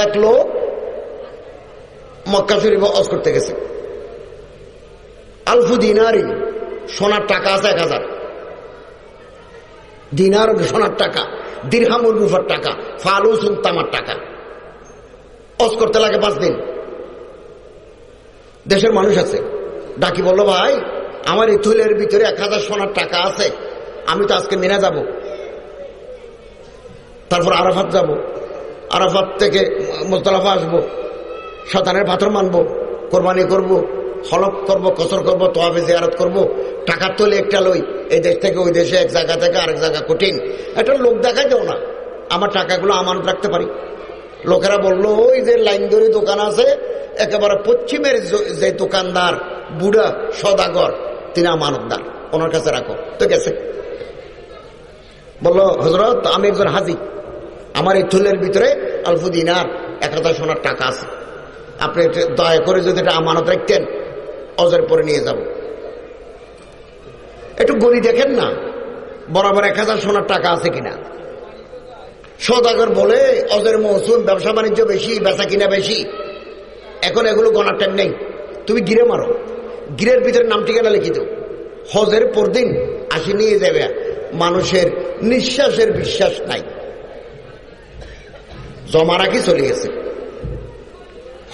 এক লোক মক্কা শরীফে হজ করতে গেছে। আলফু দিনারি, সোনার টাকা আছে 1000 দিনার, সোনার টাকা, দিরহামুল রুফার টাকা, ফালুসুন তামার টাকা। হজ করতে লাগে 5 দিন। দেশের মানুষ আছে, ডাকি বলল, ভাই আমার এই থলের ভিতরে 1000 সোনার টাকা আছে, আমি তো আজকে মিনা যাব, তারপর আরাফাত যাব, আরাফাত থেকে মুজদালিফা আসবো, শয়তানের পাথর মানবো, কোরবানি করব, হলক করব, কসর করব, তওয়াফে জিয়ারত করব, টাকার তোলে একটা লই, এই দেশ থেকে ওই দেশে, এক জায়গা থেকে আরেক জায়গা কঠিন, একটা লোক দেখাই দাও না, আমার টাকাগুলো আমানত রাখতে পারি। লোকেরা বললো, ওই যে লাইন ধরে দোকান আছে একেবারে পশ্চিমের যে দোকানদার বুড়া সদাগর, তিনি আমানতদার, ওনার কাছে রাখো। তো গেছে, বললো, হযরত আমি একজন হাজি, আমার এই থলের ভিতরে আলফু দিনার 1000 সোনার টাকা আছে, আপনি দয়া করে যদি এটা আমানত রাখতেন, হজের পরে নিয়ে যাব। একটু গণি দেখেন না, বরাবর 1000 সোনার টাকা আছে কিনা। সদাগর বলে, হজের মৌসুম, ব্যবসা বাণিজ্য বেশি, বেচা কিনা বেশি, এখন এগুলো গণার টাইম নেই, তুমি গিরে মারো, গিরের ভিতরে নাম ঠিকানা লিখিত, হজের পর দিন আসি নিয়ে যাবে। মানুষের নিঃশ্বাসের বিশ্বাস নাই, জমা রাখি চলে গেছে।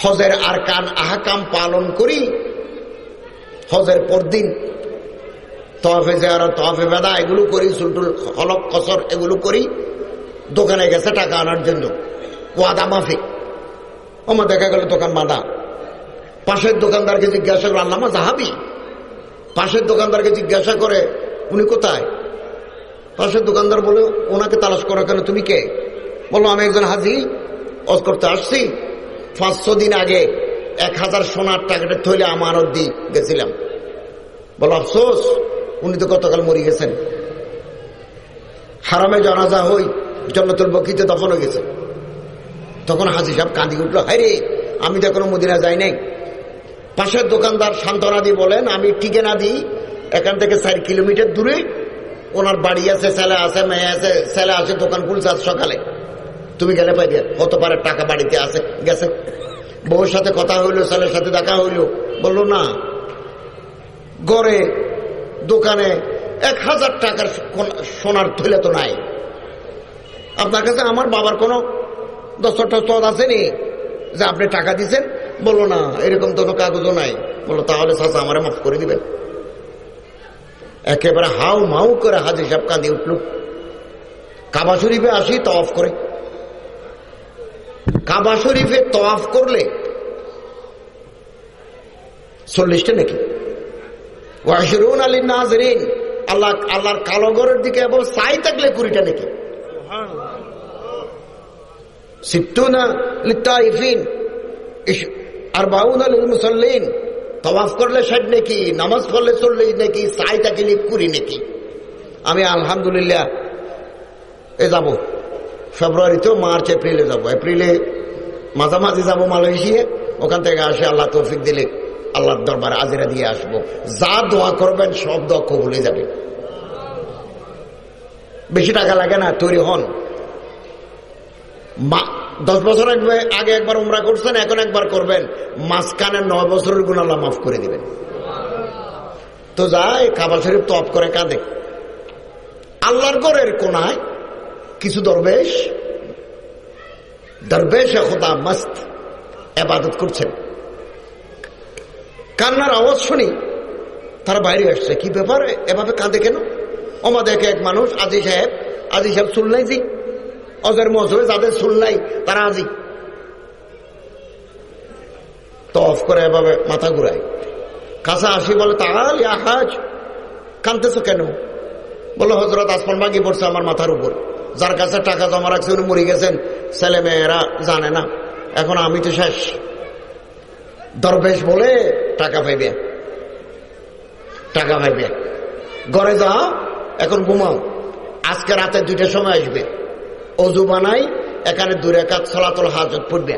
হজের আরকান আহকাম পালন করি, হজের পর দিন তওয়াফে জিয়ারত, তওয়াফে বেদা এগুলো করি, সুলটুল হলক কসর এগুলো করি, দোকানে গেছে টাকা আনার জন্য, ওয়াদা মাফিক। আমার দেখা গেল দোকান বাঁধা। পাশের দোকানদারকে জিজ্ঞাসা করে, আল্লামা জাহাবি, পাশের দোকানদারকে জিজ্ঞাসা করে, উনি কোথায়? পাশের দোকানদার বলে, ওনাকে তালাশ করো কেন, তুমি কে? বললো, আমি একজন হাজি, হজ করতে আসছি, 500 দিন আগে 1000 সোনার টাকাটা থইলে আমানত দিয়ে গেছিলাম। বলো, আফসোস, উনি তো গতকাল মরে গেছেন, হারামে জানাজা হই জান্নাতুল বকিতে দফন হয়ে গেছে। তখন হাজি সাহেব কাঁদি উঠলো, হায় রে, আমি তো এখনো মদিনা যাই নাই। পাশের দোকানদার সান্ত্বনা দিয়ে বলেন, আমি ঠিকানা দিই, এখান থেকে 4 কিলোমিটার দূরে ওনার বাড়ি আছে, ছেলে আছে, মেয়ে আছে, ছেলে আছে, দোকান খুলছে আজ সকালে, তুমি গেলে পাইবে, হতে পারে টাকা বাড়িতে আছে। গেছে, বউর সাথে কথা হইলো, ছেলের সাথে দেখা হইলো, বললো না, গড়ে দোকানে 1000 টাকার সোনার থলে তো নাই, আপনার কাছে আমার বাবার কোনো দস্তরটা আসেনি যে আপনি টাকা দিচ্ছেন? বললো না, এরকম তো কোনো কাগজও নাই। বললো, তাহলে চাচা আমারে মাফ করে দিবেন। একেবারে হাউ মাউ করে হাজি সাহেব কাঁদি উঠল। কাবা শরীফে আসি, তওয়াফ করে, কাবা শরীফে তওয়াফ করলে 40টা নাকি, ওয়াশরুন আলিন নাজরিন, আল্লাহর কালো ঘরের দিকে এবং চাই থাকলে 20টা নাকি, সিত্তুনা লিত্তাইফিন, 40 লিল মুসাল্লিন। তওয়াফ করলে 60 নাকি, নামাজ পড়লে 40 নাকি, চাই থাকলে 20 নাকি। আমি আলহামদুলিল্লাহ এ যাব ফেব্রুয়ারিতে, মার্চ এপ্রিলে যাব, এপ্রিলে মাঝামাঝি যাব মালয়েশিয়া, ওখান থেকে আসে আল্লাহ তৌফিক দিলে আল্লাহর দরবারে আজিরা দিয়ে আসবো। যা দোয়া করবেন সব দোয়া কবুল হয়ে যাবে। বেশি টাকা লাগে না, তৈরি হন। 10 বছর আগে একবার উমরা করছেন, এখন একবার করবেন, মাঝখানে 9 বছরের গুনাহ আল্লাহ মাফ করে দিবেন। তো যায় কাবা শরীফ তওয়াফ করে কাঁদে। আল্লাহর ঘরের কোনায় কিছু দরবেশ খোদা মস্ত ইবাদত করছেন। কান্নার আওয়াজ শুনি, তারা বাইরে আসছে। কি ব্যাপার, এভাবে কাঁদে কেন? ওমা দেখে এক মানুষ, আজি সাহেব চুল নাই, জি অজের মজুরে যাদের চুল নাই তারা আজি তওয়াফ করে এভাবে মাথা ঘুরায়। কাছে আসি, বলে, তাআল ইয়া হাজ, কাঁদতেছো কেন? বলো, হযরত আসমান ভাঙি পড়ছে আমার মাথার উপর, যার কাছে টাকা জমা রাখছে উনি মরে গেছেন, ছেলে মেয়েরা জানে না, এখন আমি তো শেষ। দরবেশ বলে, টাকা পাইবে, ঘরে যাও, এখন ঘুমাও, আজকে রাতে 2টার সময় আসবে, অজু বানাই, এখানে 2 রাকাত সালাতুল হাজত পড়বে।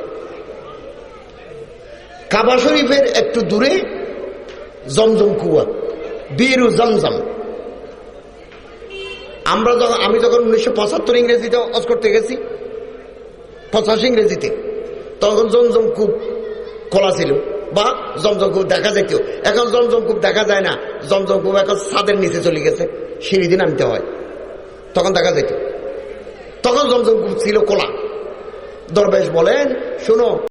কাবা শরীফের একটু দূরে জমজম কুয়া, বীরু জমজম। আমি যখন 1975 ইংরেজিতে হজ করতে গেছি, 85 ইংরেজিতে, তখন জমজম কূপ খোলা ছিল বা জমজম কূপ দেখা যেত। এখন জমজম কূপ দেখা যায় না, জমজম কূপ এখন ছাদের নিচে চলে গেছে, সিঁড়ি দিয়ে নামতে হয়। তখন দেখা যেত, তখন জমজম কূপ ছিল খোলা। দরবেশ বলেন, শোনো,